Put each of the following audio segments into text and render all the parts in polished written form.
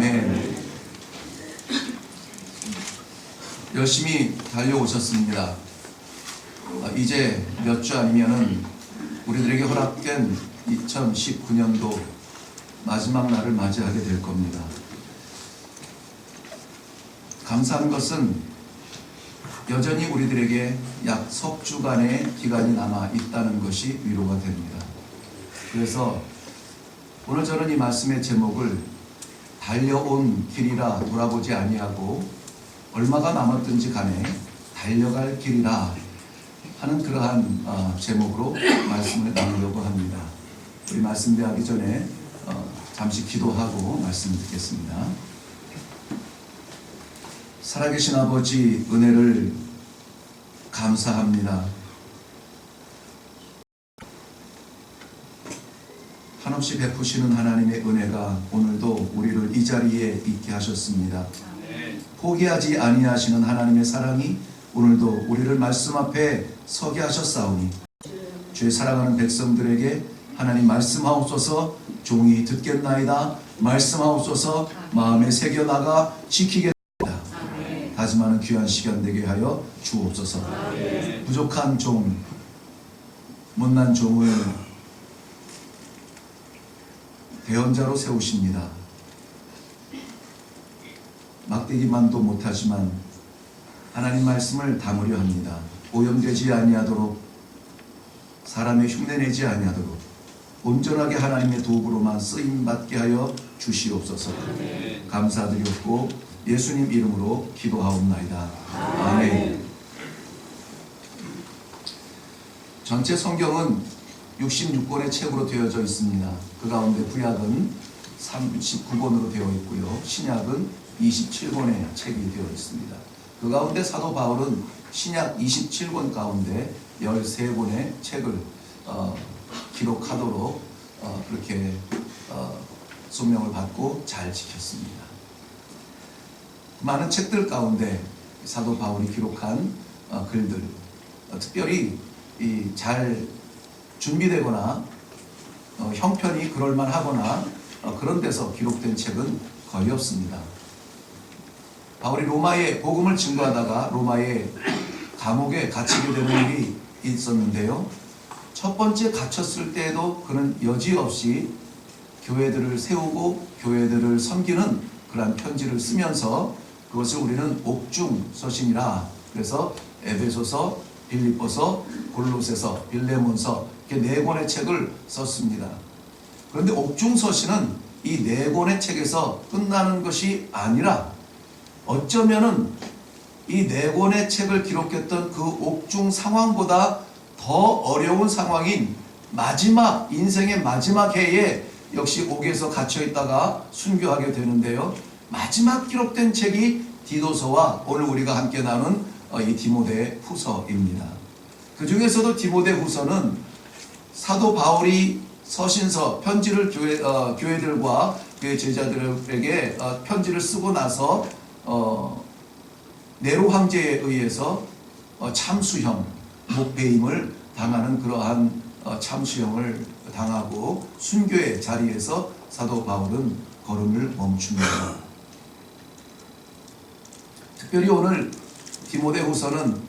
아멘. 열심히 달려오셨습니다. 이제 몇 주 아니면은 우리들에게 허락된 2019년도 마지막 날을 맞이하게 될 겁니다. 감사한 것은 여전히 우리들에게 약 석 주간의 기간이 남아 있다는 것이 위로가 됩니다. 그래서 오늘 저는 이 말씀의 제목을 달려온 길이라 돌아보지 아니하고 얼마가 남았든지 간에 달려갈 길이라 하는 그러한 제목으로 말씀을 나누려고 합니다. 우리 말씀 대하기 전에 잠시 기도하고 말씀 듣겠습니다. 살아계신 아버지, 은혜를 감사합니다. 한없이 베푸시는 하나님의 은혜가 오늘도 우리를 이 자리에 있게 하셨습니다. 포기하지 아니하시는 하나님의 사랑이 오늘도 우리를 말씀 앞에 서게 하셨사오니 주의 사랑하는 백성들에게 하나님 말씀하옵소서. 종이 듣겠나이다. 말씀하옵소서. 마음에 새겨나가 지키겠나이다. 다짐하는 귀한 시간 되게 하여 주옵소서. 부족한 종, 못난 종을 대언자로 세우십니다. 막대기만도 못하지만 하나님 말씀을 담으려 합니다. 오염되지 아니하도록, 사람의 흉내내지 아니하도록 온전하게 하나님의 도구로만 쓰임받게 하여 주시옵소서. 감사드렸고 예수님 이름으로 기도하옵나이다. 아멘. 전체 성경은 66권의 책으로 되어져 있습니다. 그 가운데 구약은 39권으로 되어 있고요. 신약은 27권의 책이 되어 있습니다. 그 가운데 사도 바울은 신약 27권 가운데 13권의 책을 기록하도록 그렇게 소명을 받고 잘 지켰습니다. 많은 책들 가운데 사도 바울이 기록한 글들, 특별히 잘 준비되거나 형편이 그럴만하거나 그런 데서 기록된 책은 거의 없습니다. 바울이 로마에 복음을 증거하다가 로마의 감옥에 갇히게 되는 일이 있었는데요. 첫 번째 갇혔을 때에도 그는 여지없이 교회들을 세우고 교회들을 섬기는 그러한 편지를 쓰면서 그것을 우리는 옥중서신이라, 그래서 에베소서, 빌립보서, 골로새서, 빌레몬서 이렇게 4권의 책을 썼습니다. 그런데 옥중서신은 이 4권의 책에서 끝나는 것이 아니라 어쩌면은 이 4권의 책을 기록했던 그 옥중 상황보다 더 어려운 상황인 마지막, 인생의 마지막 해에 역시 옥에서 갇혀있다가 순교하게 되는데요. 마지막 기록된 책이 디도서와 오늘 우리가 함께 나눈 이 디모데 후서입니다. 그 중에서도 디모데 후서는 사도 바울이 서신서, 편지를 교회들과 교회 제자들에게 편지를 쓰고 나서 네로 황제에 의해서 참수형, 목배임을 당하는 그러한 참수형을 당하고 순교의 자리에서 사도 바울은 걸음을 멈춥니다. 특별히 오늘 디모데 후서는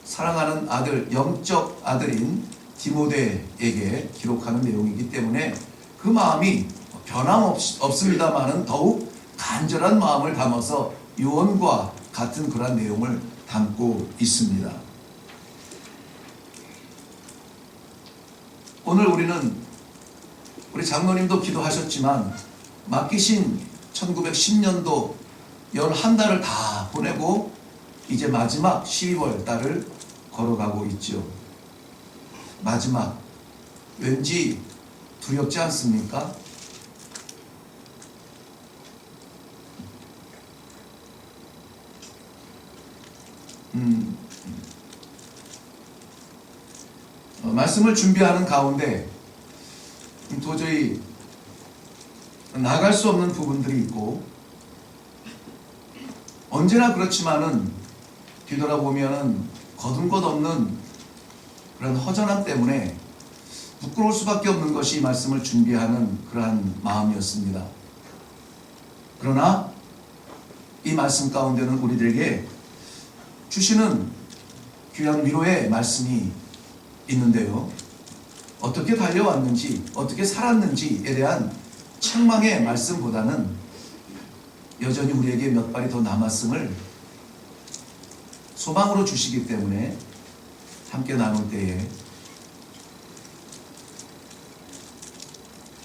사랑하는 아들, 영적 아들인 디모데에게 기록하는 내용이기 때문에 그 마음이 변함없습니다만은 더욱 간절한 마음을 담아서 유언과 같은 그런 내용을 담고 있습니다. 오늘 우리는 우리 장로님도 기도하셨지만 맡기신 1910년도 11달을 다 보내고 이제 마지막 12월 달을 걸어가고 있죠. 마지막, 왠지 두렵지 않습니까? 말씀을 준비하는 가운데 도저히 나갈 수 없는 부분들이 있고, 언제나 그렇지만은 뒤돌아보면은 거둔 것 없는 그런 허전함 때문에 부끄러울 수밖에 없는 것이 말씀을 준비하는 그러한 마음이었습니다. 그러나 이 말씀 가운데는 우리들에게 주시는 귀한 위로의 말씀이 있는데요. 어떻게 달려왔는지, 어떻게 살았는지에 대한 책망의 말씀보다는 여전히 우리에게 몇 발이 더 남았음을 소망으로 주시기 때문에 함께 나눌 때에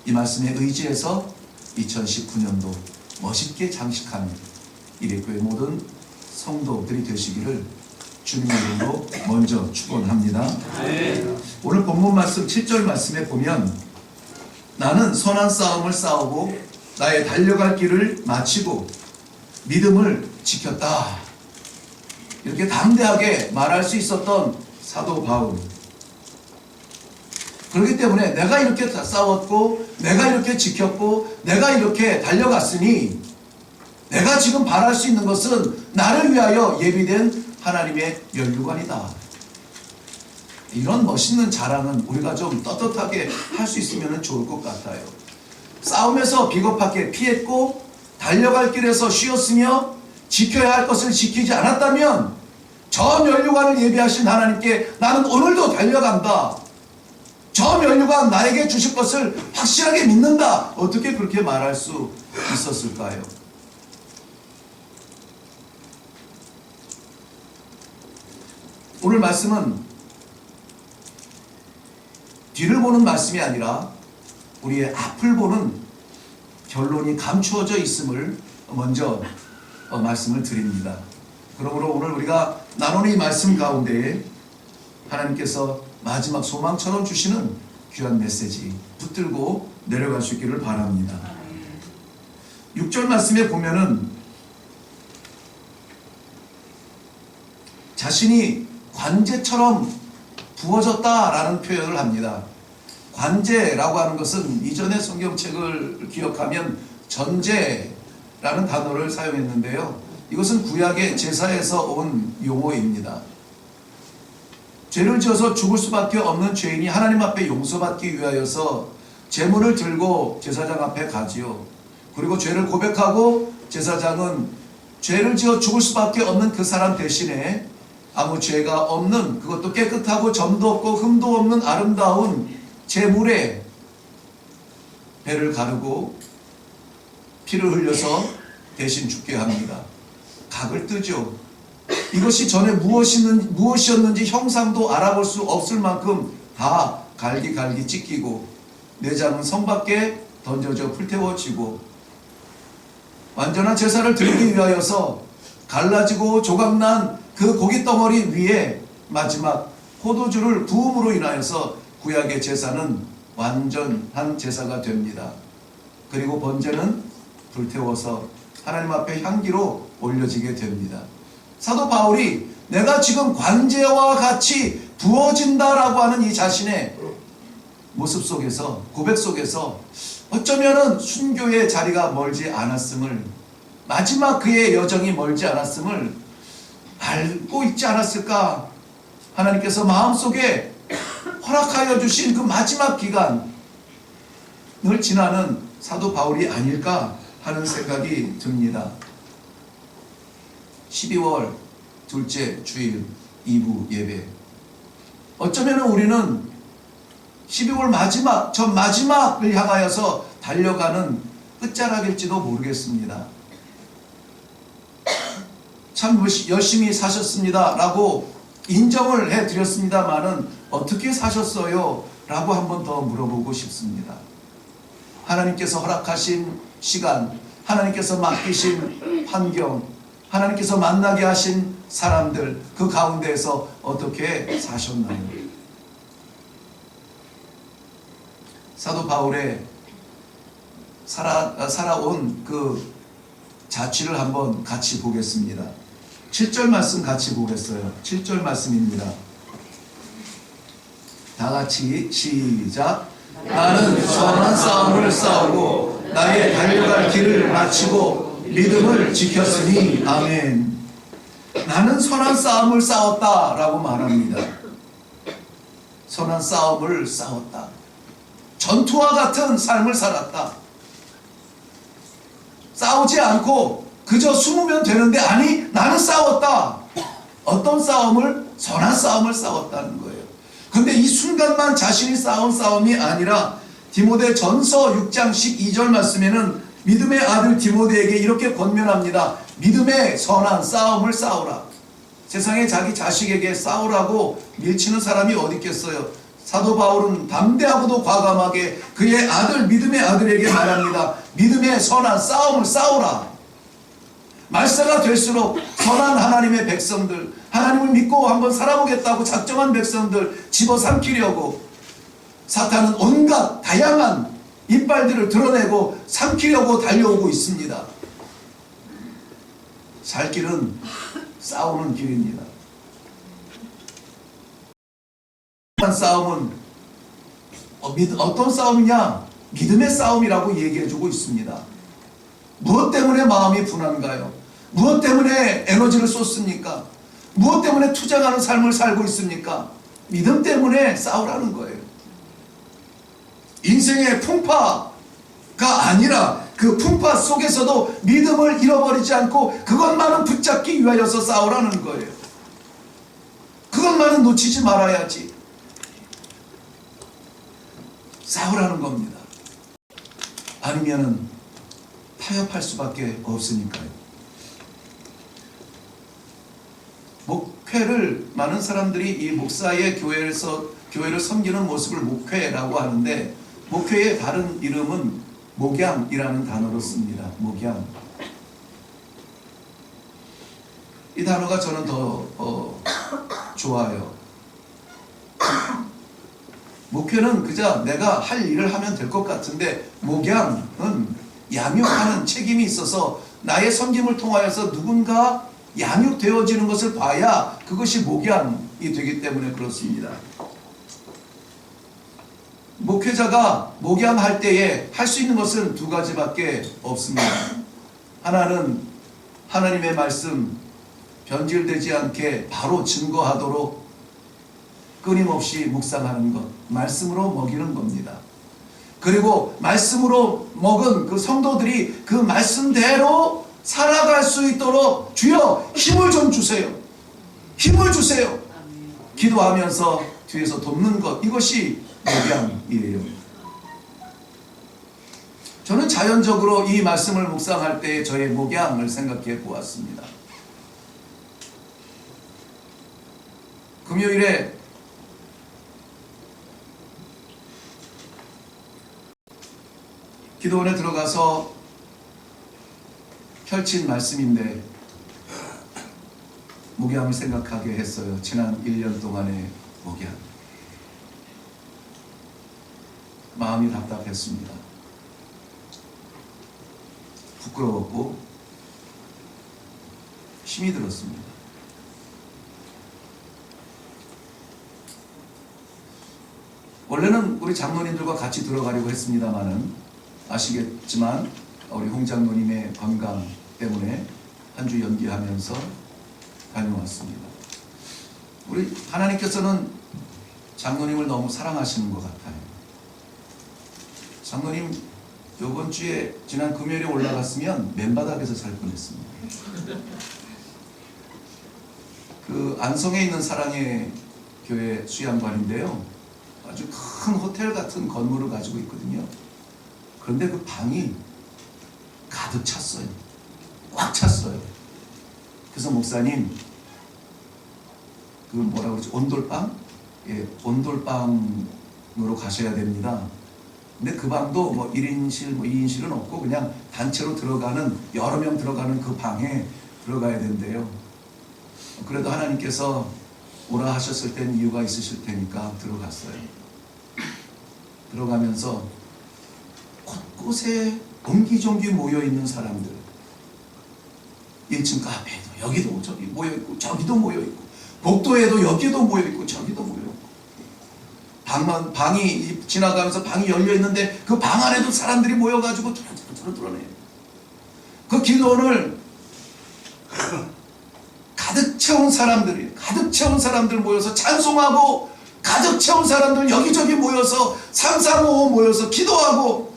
이 말씀에 의지해서 2019년도 멋있게 장식하는 이백교의 모든 성도들이 되시기를 주님의 이름으로 먼저 축원합니다. 오늘 본문 말씀 7절 말씀에 보면 나는 선한 싸움을 싸우고 나의 달려갈 길을 마치고 믿음을 지켰다. 이렇게 담대하게 말할 수 있었던 사도 바울. 그렇기 때문에 내가 이렇게 싸웠고 내가 이렇게 지켰고 내가 이렇게 달려갔으니 내가 지금 바랄 수 있는 것은 나를 위하여 예비된 하나님의 면류관이다. 이런 멋있는 자랑은 우리가 좀 떳떳하게 할 수 있으면 좋을 것 같아요. 싸움에서 비겁하게 피했고 달려갈 길에서 쉬었으며 지켜야 할 것을 지키지 않았다면 저 면류관을 예비하신 하나님께 나는 오늘도 달려간다. 저 면류관 나에게 주실 것을 확실하게 믿는다. 어떻게 그렇게 말할 수 있었을까요? 오늘 말씀은 뒤를 보는 말씀이 아니라 우리의 앞을 보는 결론이 감추어져 있음을 먼저 말씀을 드립니다. 그러므로 오늘 우리가 나누는 이 말씀 가운데에 하나님께서 마지막 소망처럼 주시는 귀한 메시지 붙들고 내려갈 수 있기를 바랍니다. 6절 말씀에 보면은 자신이 관제처럼 부어졌다라는 표현을 합니다. 관제라고 하는 것은 이전의 성경책을 기억하면 전제라는 단어를 사용했는데요. 이것은 구약의 제사에서 온 용어입니다. 죄를 지어서 죽을 수밖에 없는 죄인이 하나님 앞에 용서받기 위하여서 제물을 들고 제사장 앞에 가지요. 그리고 죄를 고백하고 제사장은 죄를 지어 죽을 수밖에 없는 그 사람 대신에 아무 죄가 없는, 그것도 깨끗하고 점도 없고 흠도 없는 아름다운 제물에 배를 가르고 피를 흘려서 대신 죽게 합니다. 각을 뜨죠. 이것이 전에 무엇이었는지 형상도 알아볼 수 없을 만큼 다 갈기갈기 찢기고 내장은 성 밖에 던져져 불태워지고 완전한 제사를 드리기 위하여서 갈라지고 조각난 그 고기 덩어리 위에 마지막 포도주를 부음으로 인하여서 구약의 제사는 완전한 제사가 됩니다. 그리고 번제는 불태워서 하나님 앞에 향기로 올려지게 됩니다. 사도 바울이 내가 지금 관제와 같이 부어진다라고 하는 이 자신의 모습 속에서, 고백 속에서 어쩌면은 순교의 자리가 멀지 않았음을, 마지막 그의 여정이 멀지 않았음을 알고 있지 않았을까? 하나님께서 마음속에 허락하여 주신 그 마지막 기간을 지나는 사도 바울이 아닐까 하는 생각이 듭니다. 12월 둘째 주일 2부 예배. 어쩌면 우리는 12월 마지막, 전 마지막을 향하여서 달려가는 끝자락일지도 모르겠습니다. 참 열심히 사셨습니다 라고 인정을 해드렸습니다만은 어떻게 사셨어요? 라고 한 번 더 물어보고 싶습니다. 하나님께서 허락하신 시간, 하나님께서 맡기신 환경, 하나님께서 만나게 하신 사람들, 그 가운데에서 어떻게 사셨나요? 사도 바울의 살아온 그 자취를 한번 같이 보겠습니다. 7절 말씀 같이 보겠어요. 7절 말씀입니다. 다 같이 시작. 나는 선한 싸움을 싸우고 나의 달려갈 길을 마치고 믿음을 지켰으니 아멘. 나는 선한 싸움을 싸웠다라고 말합니다. 선한 싸움을 싸웠다. 전투와 같은 삶을 살았다. 싸우지 않고 그저 숨으면 되는데, 아니 나는 싸웠다. 어떤 싸움을? 선한 싸움을 싸웠다는 거예요. 근데 이 순간만 자신이 싸운 싸움이 아니라 디모데전서 6장 12절 말씀에는 믿음의 아들 디모데에게 이렇게 권면합니다. 믿음의 선한 싸움을 싸우라. 세상에 자기 자식에게 싸우라고 밀치는 사람이 어디 있겠어요. 사도 바울은 담대하고도 과감하게 그의 아들, 믿음의 아들에게 말합니다. 믿음의 선한 싸움을 싸우라. 말세가 될수록 선한 하나님의 백성들, 하나님을 믿고 한번 살아보겠다고 작정한 백성들 집어삼키려고 사탄은 온갖 다양한 이빨들을 드러내고 삼키려고 달려오고 있습니다. 살 길은 싸우는 길입니다. 싸움은 어떤 싸움이냐? 믿음의 싸움이라고 얘기해주고 있습니다. 무엇 때문에 마음이 분한가요? 무엇 때문에 에너지를 쏟습니까? 무엇 때문에 투쟁하는 삶을 살고 있습니까? 믿음 때문에 싸우라는 거예요. 인생의 풍파가 아니라 그 풍파 속에서도 믿음을 잃어버리지 않고 그것만은 붙잡기 위하여서 싸우라는 거예요. 그것만은 놓치지 말아야지. 싸우라는 겁니다. 아니면은 타협할 수밖에 없으니까요. 목회를 많은 사람들이 이 목사의 교회를 섬기는 모습을 목회라고 하는데, 목회의 다른 이름은 목양이라는 단어로 씁니다. 목양. 이 단어가 저는 더 좋아요. 목회는 그저 내가 할 일을 하면 될 것 같은데, 목양은 양육하는 책임이 있어서 나의 섬김을 통하여서 누군가 양육되어지는 것을 봐야 그것이 목양이 되기 때문에 그렇습니다. 목회자가 목양할 때에 할 수 있는 것은 두 가지밖에 없습니다. 하나는 하나님의 말씀 변질되지 않게 바로 증거하도록 끊임없이 묵상하는 것, 말씀으로 먹이는 겁니다. 그리고 말씀으로 먹은 그 성도들이 그 말씀대로 살아갈 수 있도록 주여 힘을 좀 주세요. 힘을 주세요. 기도하면서 뒤에서 돕는 것, 이것이 목양이에요. 저는 자연적으로 이 말씀을 묵상할 때 저의 목양을 생각해 보았습니다. 금요일에 기도원에 들어가서 펼친 말씀인데 목양을 생각하게 했어요. 지난 1년 동안의 목양. 마음이 답답했습니다. 부끄러웠고 힘이 들었습니다. 원래는 우리 장로님들과 같이 들어가려고 했습니다마는 아시겠지만 우리 홍 장로님의 건강 때문에 한 주 연기하면서 다녀왔습니다. 우리 하나님께서는 장로님을 너무 사랑하시는 것 같아요. 장로님 이번 주에 지난 금요일에 올라갔으면 맨바닥에서 살 뻔했습니다. 그 안성에 있는 사랑의 교회 수양관인데요, 아주 큰 호텔 같은 건물을 가지고 있거든요. 그런데 그 방이 가득 찼어요. 꽉 찼어요. 그래서 목사님, 그 뭐라고 그러지? 온돌방? 예, 온돌방으로 가셔야 됩니다. 근데 그 방도 뭐 1인실, 뭐 2인실은 없고 그냥 단체로 들어가는, 여러 명 들어가는 그 방에 들어가야 된대요. 그래도 하나님께서 오라 하셨을 땐 이유가 있으실 테니까 들어갔어요. 들어가면서 곳곳에 옹기종기 모여있는 사람들, 1층 카페에도 여기도 저기 모여있고 저기도 모여있고, 복도에도 여기도 모여있고 저기도 모여있고, 방이 지나가면서 방이 열려있는데 그 방 안에도 사람들이 모여가지고 뚫어내요. 그 기도원을 가득 채운 사람들 모여서 찬송하고, 가득 채운 사람들 여기저기 모여서 335 모여서 기도하고,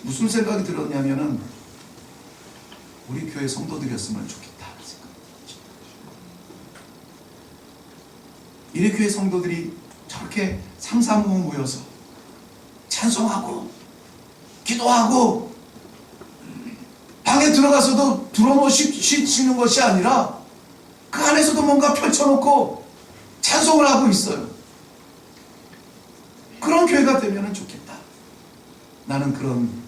무슨 무슨 생각이 들었냐면은 우리 교회 성도들이었으면 좋겠다 생각했죠. 이래 교회 성도들이 저렇게 삼삼오오 모여서 찬송하고 기도하고 방에 들어가서도 들어놓고 쉬는 것이 아니라 그 안에서도 뭔가 펼쳐놓고 찬송을 하고 있어요. 그런 교회가 되면 좋겠다. 나는 그런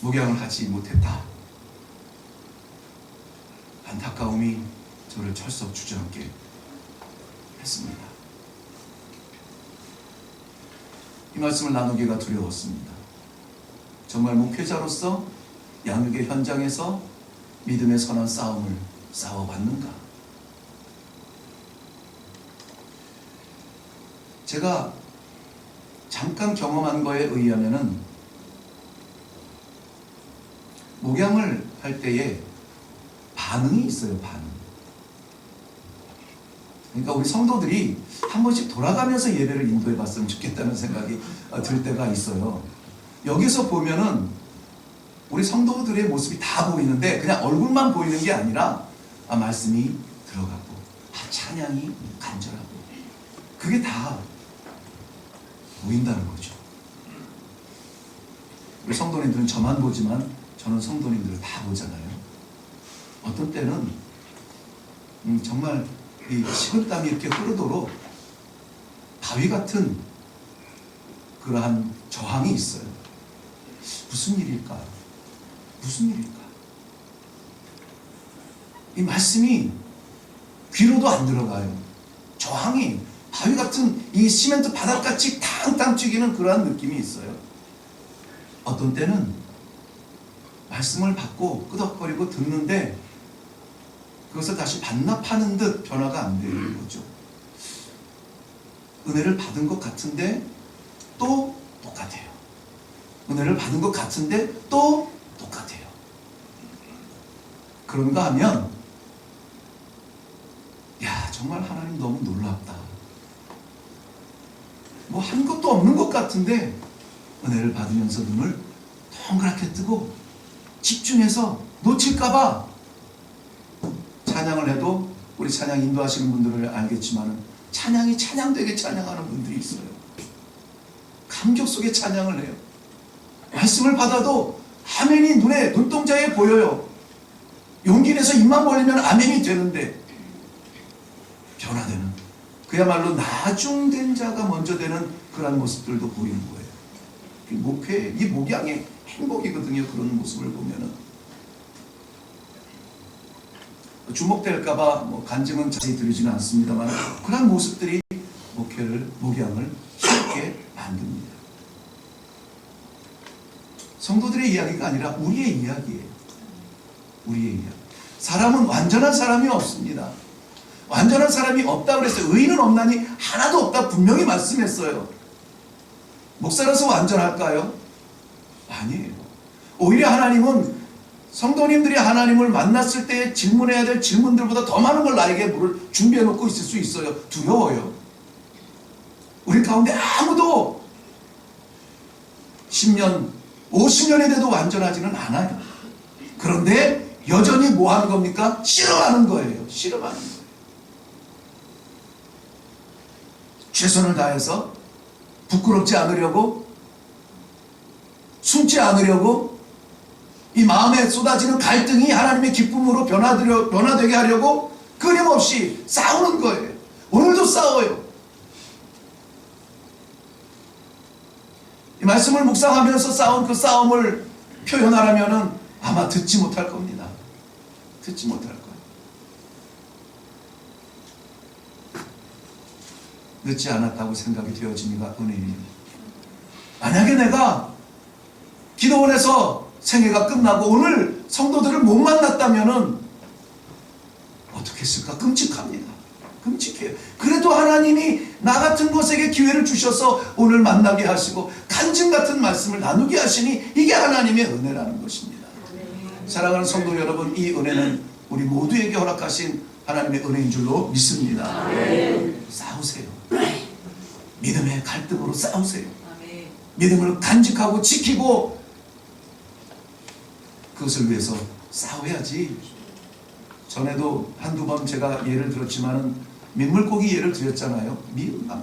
목양을 하지 못했다. 안타까움이 저를 철썩 주저앉게 했습니다. 이 말씀을 나누기가 두려웠습니다. 정말 목회자로서 양육의 현장에서 믿음의 선한 싸움을 싸워봤는가? 제가 잠깐 경험한 거에 의하면은 목양을 할 때에 반응이 있어요. 반응. 그러니까 우리 성도들이 한 번씩 돌아가면서 예배를 인도해 봤으면 좋겠다는 생각이 들 때가 있어요. 여기서 보면은 우리 성도들의 모습이 다 보이는데 그냥 얼굴만 보이는 게 아니라 말씀이 들어가고 찬양이 간절하고 그게 다 보인다는 거죠. 우리 성도님들은 저만 보지만 저는 성도님들을 다 보잖아요. 어떤 때는 정말 이 식은땀이 이렇게 흐르도록 바위 같은 그러한 저항이 있어요. 무슨 일일까? 무슨 일일까? 이 말씀이 귀로도 안 들어가요. 저항이 바위 같은 이 시멘트 바닥같이 탕탕 튀기는 그러한 느낌이 있어요. 어떤 때는 말씀을 받고 끄덕거리고 듣는데 그것을 다시 반납하는 듯 변화가 안 되는 거죠. 은혜를 받은 것 같은데 또 똑같아요. 은혜를 받은 것 같은데 또 똑같아요. 그런가 하면 야, 정말 하나님 너무 놀랍다. 뭐 한 것도 없는 것 같은데 은혜를 받으면서 눈을 동그랗게 뜨고 집중해서 놓칠까봐 찬양을 해도 우리 찬양 인도하시는 분들을 알겠지만 찬양이 찬양되게 찬양하는 분들이 있어요. 감격 속에 찬양을 해요. 말씀을 받아도 아멘이 눈에 눈동자에 보여요. 용기 내서 입만 벌리면 아멘이 되는데 변화되는 그야말로 나중된 자가 먼저 되는 그런 모습들도 보이는 거예요. 이 목회, 이 목양의 행복이거든요. 그런 모습을 보면은 주목될까봐 뭐 간증은 자세히 드리지는 않습니다만 그런 모습들이 목양을 쉽게 만듭니다. 성도들의 이야기가 아니라 우리의 이야기예요. 우리의 이야기. 사람은 완전한 사람이 없습니다. 완전한 사람이 없다 그랬어요. 의인은 없나니 하나도 없다 분명히 말씀했어요. 목사로서 완전할까요? 아니에요. 오히려 하나님은 성도님들이 하나님을 만났을 때 질문해야 될 질문들보다 더 많은 걸 나에게 물을 준비해 놓고 있을 수 있어요. 두려워요. 우리 가운데 아무도 10년, 50년이 돼도 완전하지는 않아요. 그런데 여전히 뭐 하는 겁니까? 실험하는 거예요. 실험하는 거예요. 최선을 다해서 부끄럽지 않으려고, 숨지 않으려고, 이 마음에 쏟아지는 갈등이 하나님의 기쁨으로 변화되게 하려고 끊임없이 싸우는 거예요. 오늘도 싸워요. 이 말씀을 묵상하면서 싸운 그 싸움을 표현하려면 아마 듣지 못할 겁니다. 듣지 못할 거예요. 늦지 않았다고 생각이 되어지니까 은혜입니다. 만약에 내가 기도원에서 생애가 끝나고 오늘 성도들을 못 만났다면 어떻게 했을까? 끔찍합니다. 끔찍해요. 그래도 하나님이 나 같은 것에게 기회를 주셔서 오늘 만나게 하시고 간증 같은 말씀을 나누게 하시니 이게 하나님의 은혜라는 것입니다. 사랑하는 성도 여러분, 이 은혜는 우리 모두에게 허락하신 하나님의 은혜인 줄로 믿습니다. 싸우세요. 믿음의 갈등으로 싸우세요. 믿음을 간직하고 지키고 그것을 위해서 싸워야지. 전에도 한두 번 제가 예를 들었지만은 민물고기 예를 드렸잖아요.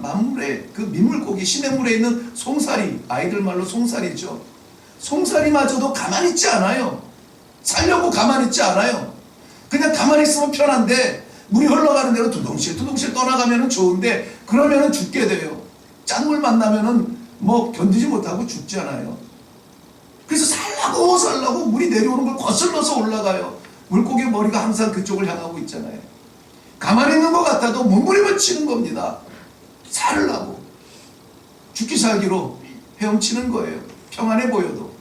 만물에 그 민물고기 시냇물에 있는 송사리, 아이들 말로 송사리죠. 송사리마저도 가만히 있지 않아요. 살려고 가만히 있지 않아요. 그냥 가만히 있으면 편한데 물이 흘러가는 대로 두둥실 떠나가면은 좋은데 그러면은 죽게 돼요. 짠물 만나면은 뭐 견디지 못하고 죽잖아요. 그래서 살라고 물이 내려오는 걸 거슬러서 올라가요. 물고기 머리가 항상 그쪽을 향하고 있잖아요. 가만히 있는 것 같아도 몸부림을 치는 겁니다. 살라고. 죽기 살기로 헤엄치는 거예요. 평안해 보여도.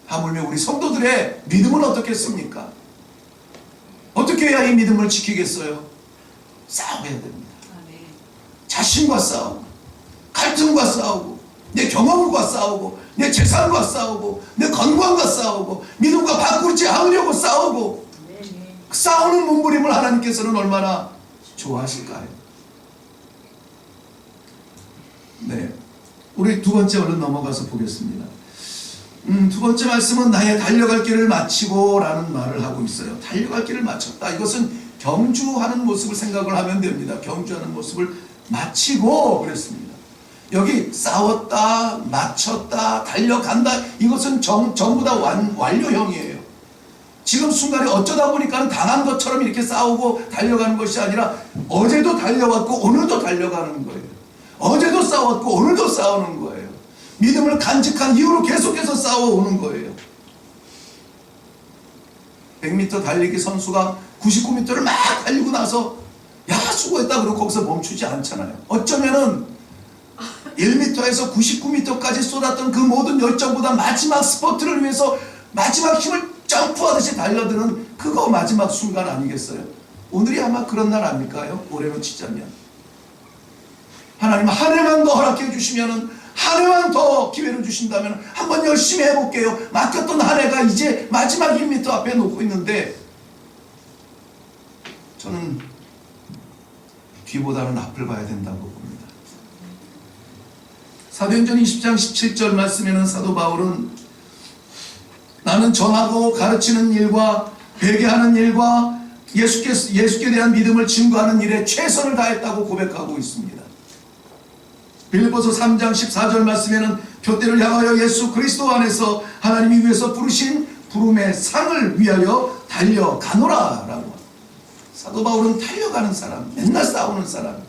하물며 우리 성도들의 믿음은 어떻겠습니까? 어떻게 해야 이 믿음을 지키겠어요? 싸워야 됩니다. 자신과 싸우고, 갈등과 싸우고, 내 경험과 싸우고, 내 재산과 싸우고, 내 건강과 싸우고, 믿음과 바꾸지 않으려고 싸우고, 싸우는 몸부림을 하나님께서는 얼마나 좋아하실까요? 네, 우리 두 번째 얼른 넘어가서 보겠습니다. 두 번째 말씀은 나의 달려갈 길을 마치고 라는 말을 하고 있어요. 달려갈 길을 마쳤다. 이것은 경주하는 모습을 생각을 하면 됩니다. 경주하는 모습을 마치고 그랬습니다. 여기 싸웠다, 마쳤다, 달려간다, 이것은 전부 다 완료형이에요. 지금 순간에 어쩌다 보니까 당한 것처럼 이렇게 싸우고 달려가는 것이 아니라 어제도 달려왔고 오늘도 달려가는 거예요. 어제도 싸웠고 오늘도 싸우는 거예요. 믿음을 간직한 이후로 계속해서 싸워오는 거예요. 100m 달리기 선수가 99m를 막 달리고 나서 야 수고했다 그러고 거기서 멈추지 않잖아요. 어쩌면은 1m에서 99m까지 쏟았던 그 모든 열정보다 마지막 스퍼트를 위해서 마지막 힘을 점프하듯이 달려드는 그거 마지막 순간 아니겠어요? 오늘이 아마 그런 날 아닐까요? 올해로 치자면 하나님 한 해만 더 허락해 주시면은 한 해만 더 기회를 주신다면 한번 열심히 해볼게요. 맡겼던 한 해가 이제 마지막 1m 앞에 놓고 있는데 저는 뒤보다는 앞을 봐야 된다고 봅니다. 사도행전 20장 17절 말씀에는 사도 바울은 나는 전하고 가르치는 일과 회개하는 일과 예수께 대한 믿음을 증거하는 일에 최선을 다했다고 고백하고 있습니다. 빌립보서 3장 14절 말씀에는 표대를 향하여 예수 그리스도 안에서 하나님이 위해서 부르신 부름의 상을 위하여 달려가노라 라고. 사도 바울은 달려가는 사람, 맨날 싸우는 사람.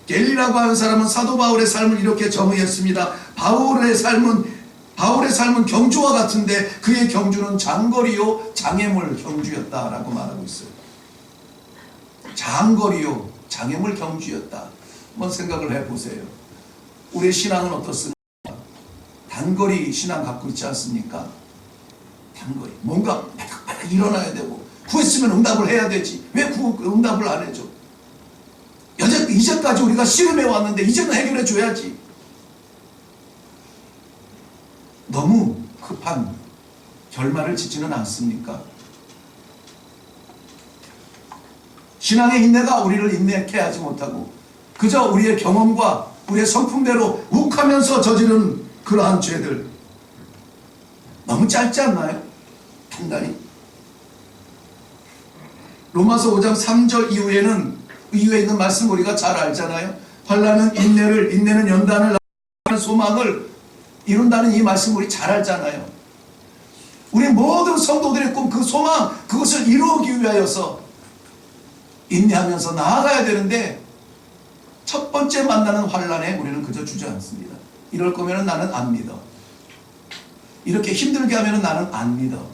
겔리라고 하는 사람은 사도 바울의 삶을 이렇게 정의했습니다. 바울의 삶은 경주와 같은데 그의 경주는 장거리요 장애물 경주였다라고 말하고 있어요. 장거리요 장애물 경주였다. 한번 생각을 해보세요. 우리의 신앙은 어떻습니까? 단거리 신앙 갖고 있지 않습니까? 단거리. 뭔가 바닥바닥 일어나야 되고 구했으면 응답을 해야 되지. 왜 응답을 안 해줘? 이제까지 우리가 씨름해 왔는데 이제는 해결해 줘야지. 너무 급한 결말을 짓지는 않습니까? 신앙의 인내가 우리를 인내케 하지 못하고 그저 우리의 경험과 우리의 성품대로 욱하면서 저지른 그러한 죄들 너무 짧지 않나요? 판단이. 로마서 5장 3절 이후에 있는 말씀 우리가 잘 알잖아요. 환난은 인내는 연단을 낳는 소망을 이룬다는 이 말씀 우리 잘 알잖아요. 우리 모든 성도들의 꿈, 그 소망, 그것을 이루기 위하여서 인내하면서 나아가야 되는데 첫 번째 만나는 환난에 우리는 그저 주저앉습니다. 이럴 거면 나는 안 믿어. 이렇게 힘들게 하면 나는 안 믿어.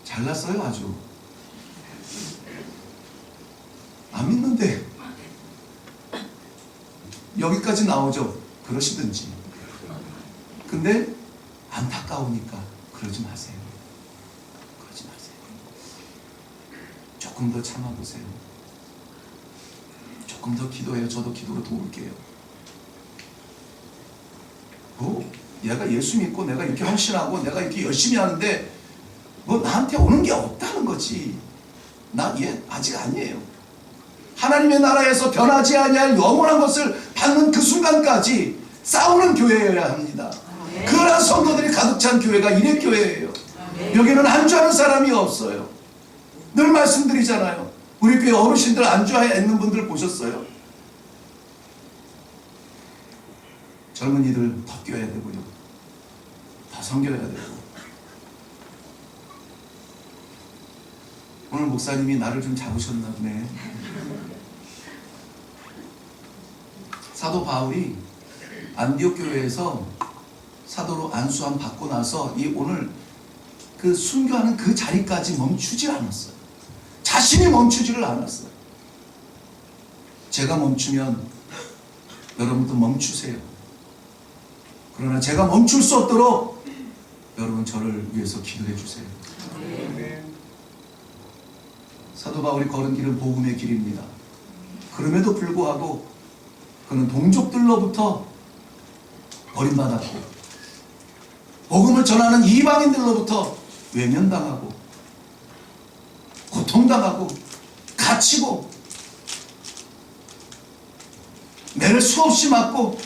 잘났어요 아주. 안 믿는데 여기까지 나오죠. 그러시든지. 근데 안타까우니까 그러지 마세요. 그러지 마세요. 조금 더 참아보세요. 조금 더 기도해요. 저도 기도로 도울게요. 얘가 예수 믿고 내가 이렇게 헌신하고 내가 이렇게 열심히 하는데 뭐 나한테 오는 게 없다는 거지. 얘 아직 아니에요. 하나님의 나라에서 변하지 아니할 영원한 것을 받는 그 순간까지 싸우는 교회여야 합니다. 그러한 성도들이 가득 찬 교회가 이레교회예요. 여기는 안주하는 사람이 없어요. 늘 말씀드리잖아요. 우리 교회 어르신들 안주하에 있는 분들 보셨어요? 젊은이들 더 껴야 되고요. 더 섬겨야 되고. 오늘 목사님이 나를 좀 잡으셨나 보네. 사도 바울이 안디옥 교회에서 사도로 안수함 받고 나서 이 오늘 그 순교하는 그 자리까지 멈추질 않았어요. 자신이 멈추지를 않았어요. 제가 멈추면 여러분도 멈추세요. 그러나 제가 멈출 수 없도록 여러분 저를 위해서 기도해 주세요. 사도 바울이 걸은 길은 복음의 길입니다. 그럼에도 불구하고 그는 동족들로부터 버림받았고 복음을 전하는 이방인들로부터 외면당하고 고통당하고 갇히고 매를 수없이 맞고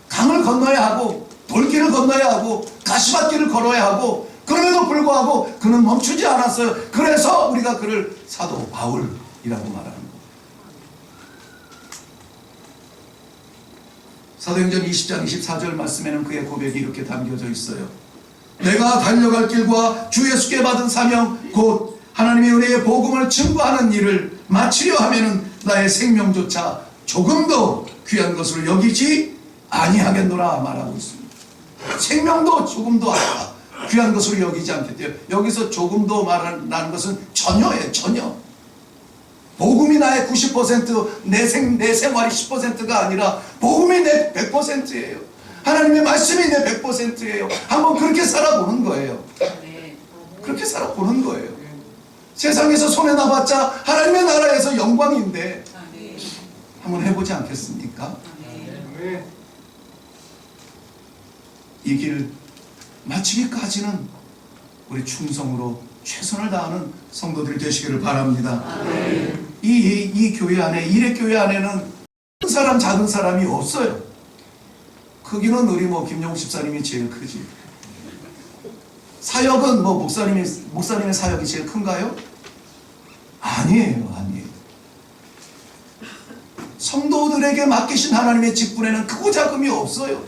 강을 건너야 하고 돌길을 건너야 하고 가시밭길을 걸어야 하고 그럼에도 불구하고 그는 멈추지 않았어요. 그래서 우리가 그를 사도 바울이라고 말하는 거예요. 사도행전 20장 24절 말씀에는 그의 고백이 이렇게 담겨져 있어요. 내가 달려갈 길과 주 예수께 받은 사명 곧 하나님의 은혜의 복음을 증거하는 일을 마치려 하면은 나의 생명조차 조금도 귀한 것을 여기지 아니하겠노라 말하고 있습니다. 생명도 조금도 귀한 것으로 여기지 않겠대요. 여기서 조금도 말하는 것은 전혀예요. 전혀. 복음이 나의 90%, 내 생활이 10%가 아니라 복음이 내 100%예요. 하나님의 말씀이 내 100%예요. 한번 그렇게 살아보는 거예요. 그렇게 살아보는 거예요. 세상에서 손해나봤자 하나님의 나라에서 영광인데 한번 해보지 않겠습니까? 이 길 마치기까지는 우리 충성으로 최선을 다하는 성도들이 되시기를 바랍니다. 이 교회 안에, 이레교회 안에는 큰 사람 작은 사람이 없어요. 크기는 우리 김용욱 집사님이 제일 크지. 사역은 목사님의 사역이 제일 큰가요? 아니에요. 아니에요. 성도들에게 맡기신 하나님의 직분에는 크고 작음이 없어요.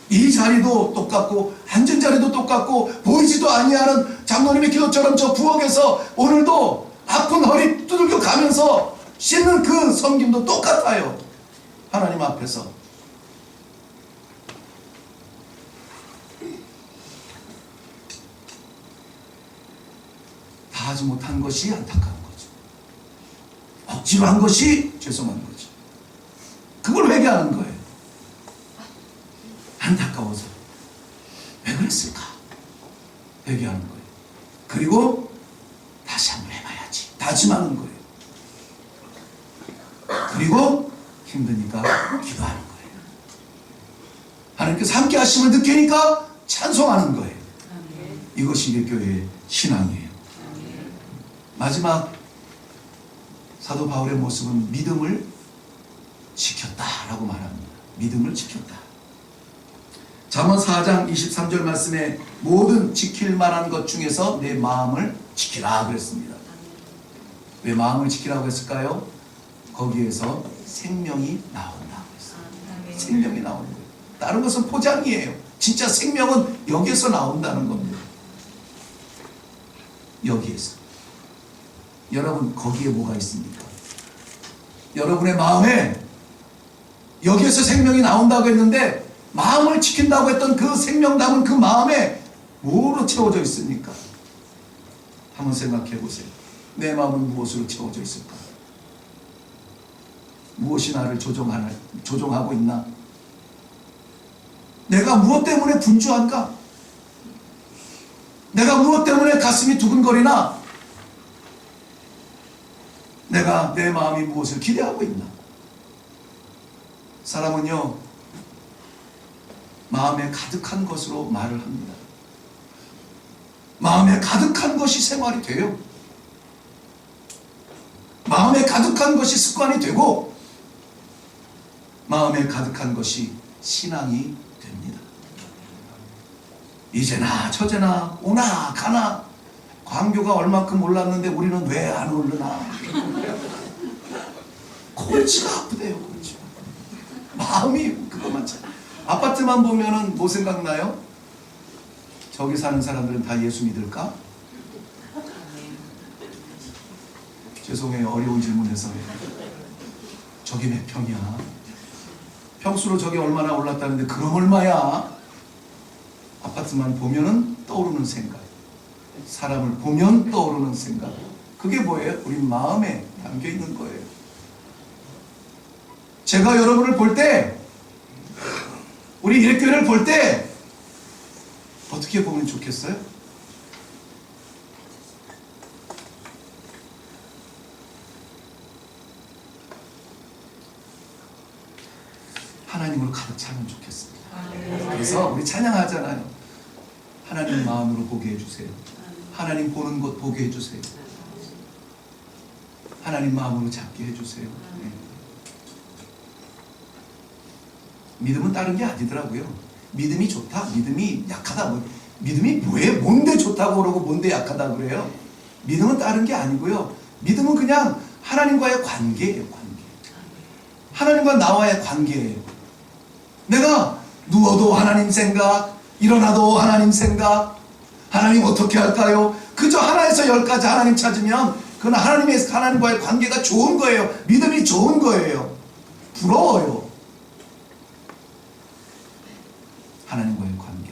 이 자리도 똑같고 앉은 자리도 똑같고 보이지도 아니하는 장로님의 기도처럼 저 부엌에서 오늘도 아픈 허리 두들겨 가면서 씻는 그 섬김도 똑같아요. 하나님 앞에서. 다 하지 못한 것이 안타까운 거죠. 억지로 한 것이 죄송한 거죠. 그걸 회개하는 거예요. 안타까워서 왜 그랬을까? 회개하는 거예요. 그리고 다시 한번 해봐야지 다짐하는 거예요. 그리고 힘드니까 기도하는 거예요. 하나님께서 함께 하심을 느끼니까 찬송하는 거예요. 이것이 이레교회의 신앙이에요. 마지막 사도 바울의 모습은 믿음을 지켰다라고 말합니다. 믿음을 지켰다. 잠언 4장 23절 말씀에 모든 지킬 만한 것 중에서 내 마음을 지키라 그랬습니다. 왜 마음을 지키라고 했을까요? 거기에서 생명이 나온다고 했어요. 생명이 나오는 거예요. 다른 것은 포장이에요. 진짜 생명은 여기에서 나온다는 겁니다. 여기에서. 여러분 거기에 뭐가 있습니까? 여러분의 마음에 여기에서 생명이 나온다고 했는데 마음을 지킨다고 했던 그 생명 담은 그 마음에 뭐로 채워져 있습니까? 한번 생각해 보세요. 내 마음은 무엇으로 채워져 있을까? 무엇이 나를 조종하고 있나? 내가 무엇 때문에 분주한가? 내가 무엇 때문에 가슴이 두근거리나? 내가 내 마음이 무엇을 기대하고 있나? 사람은요 마음에 가득한 것으로 말을 합니다. 마음에 가득한 것이 생활이 돼요. 마음에 가득한 것이 습관이 되고 마음에 가득한 것이 신앙이 됩니다. 이제나 저제나 오나 가나 광교가 얼만큼 올랐는데 우리는 왜 안 오르나. 골치가 아프대요. 골치가. 마음이 그것만 참. 아파트만 보면은 뭐 생각나요? 저기 사는 사람들은 다 예수 믿을까? 죄송해요. 어려운 질문해서. 저기 몇 평이야? 평수로 저게 얼마나 올랐다는데 그럼 얼마야? 아파트만 보면은 떠오르는 생각, 사람을 보면 떠오르는 생각, 그게 뭐예요? 우리 마음에 담겨 있는 거예요. 제가 여러분을 볼 때, 우리 일교회를 볼 때 어떻게 보면 좋겠어요? 하나님으로 가득 차면 좋겠습니다. 그래서 우리 찬양하잖아요. 하나님 마음으로 보게 해주세요. 하나님 보는 것 보게 해주세요. 하나님 마음으로 잡게 해주세요. 네. 믿음은 다른 게 아니더라고요. 믿음이 좋다, 믿음이 약하다, 믿음이 뭔데 좋다고 그러고 뭔데 약하다 그래요. 믿음은 다른 게 아니고요. 믿음은 그냥 하나님과의 관계예요. 관계. 하나님과 나와의 관계예요. 내가 누워도 하나님 생각, 일어나도 하나님 생각, 하나님 어떻게 할까요? 그저 하나에서 10까지 하나님 찾으면 그건 하나님과의 관계가 좋은 거예요. 믿음이 좋은 거예요. 부러워요. 하나님과의 관계.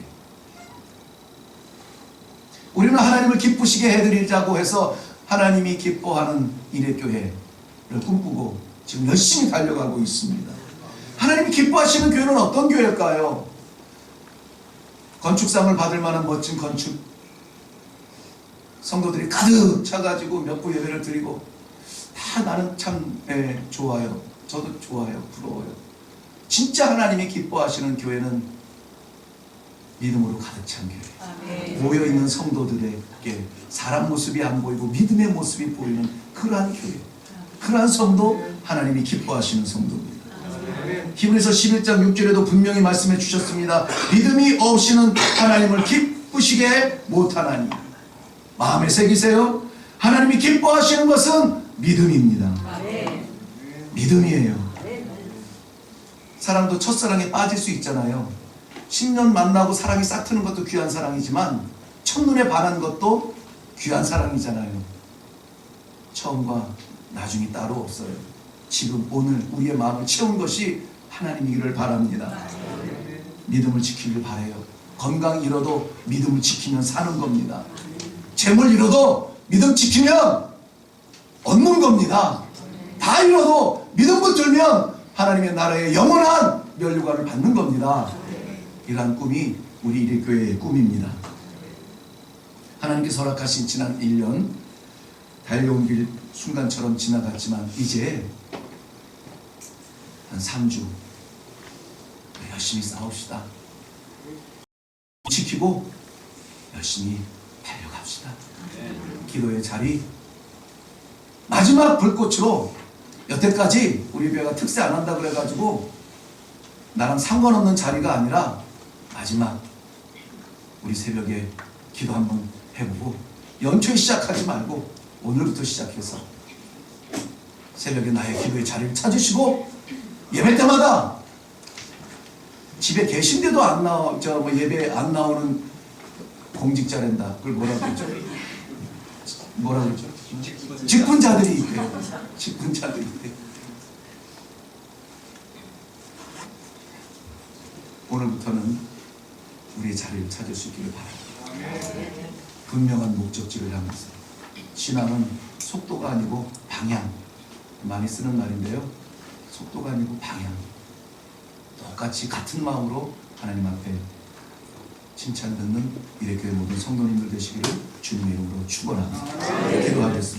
우리는 하나님을 기쁘시게 해드리자고 해서 하나님이 기뻐하는 일회교회를 꿈꾸고 지금 열심히 달려가고 있습니다. 하나님이 기뻐하시는 교회는 어떤 교회일까요? 건축상을 받을 만한 멋진 건축, 성도들이 가득 차가지고 몇 부 예배를 드리고 다 나는 참 좋아요. 저도 좋아요. 부러워요. 진짜 하나님이 기뻐하시는 교회는 믿음으로 가득 찬 교회. 모여있는 성도들에게 사람 모습이 안 보이고 믿음의 모습이 보이는 그러한 교회. 그러한 성도, 하나님이 기뻐하시는 성도입니다. 히브리서 11장 6절에도 분명히 말씀해 주셨습니다. 믿음이 없이는 하나님을 기쁘시게 못하나니. 마음에 새기세요. 하나님이 기뻐하시는 것은 믿음입니다. 믿음이에요. 사람도 첫사랑에 빠질 수 있잖아요. 10년 만나고 사랑이 싹 트는 것도 귀한 사랑이지만 첫눈에 반한 것도 귀한 사랑이잖아요. 처음과 나중이 따로 없어요. 지금 오늘 우리의 마음을 채운 것이 하나님이기를 바랍니다. 믿음을 지키길 바라요. 건강 잃어도 믿음을 지키면 사는 겁니다. 재물 잃어도 믿음 지키면 얻는 겁니다. 다 잃어도 믿음 붙들면 하나님의 나라의 영원한 면류관을 받는 겁니다. 이러한 꿈이 우리 일회교회의 꿈입니다. 하나님께서 허락하신 지난 1년 달려온 길 순간처럼 지나갔지만 이제 한 3주 열심히 싸웁시다. 지키고 열심히 달려갑시다. 기도의 자리, 마지막 불꽃으로 여태까지 우리 교회가 특세 안 한다 그래가지고 나랑 상관없는 자리가 아니라 마지막 우리 새벽에 기도 한번 해보고 연초에 시작하지 말고 오늘부터 시작해서 새벽에 나의 기도의 자리를 찾으시고 예배 때마다 집에 계신데도 안 나와, 예배 안 나오는 공직자랜다. 그걸 뭐라고 그러죠? 뭐라고 그러죠? 직분자들이 있대요. 직분자들이 있대요. 오늘부터는 우리의 자리를 찾을 수 있기를 바랍니다. 분명한 목적지를 향해서. 신앙은 속도가 아니고 방향. 많이 쓰는 말인데요. 속도가 아니고 방향. 똑같이 같은 마음으로 하나님 앞에 칭찬 듣는 일회교회 모든 성도님들 되시기를 주님의 이름으로 축원합니다. 기도하겠습니다.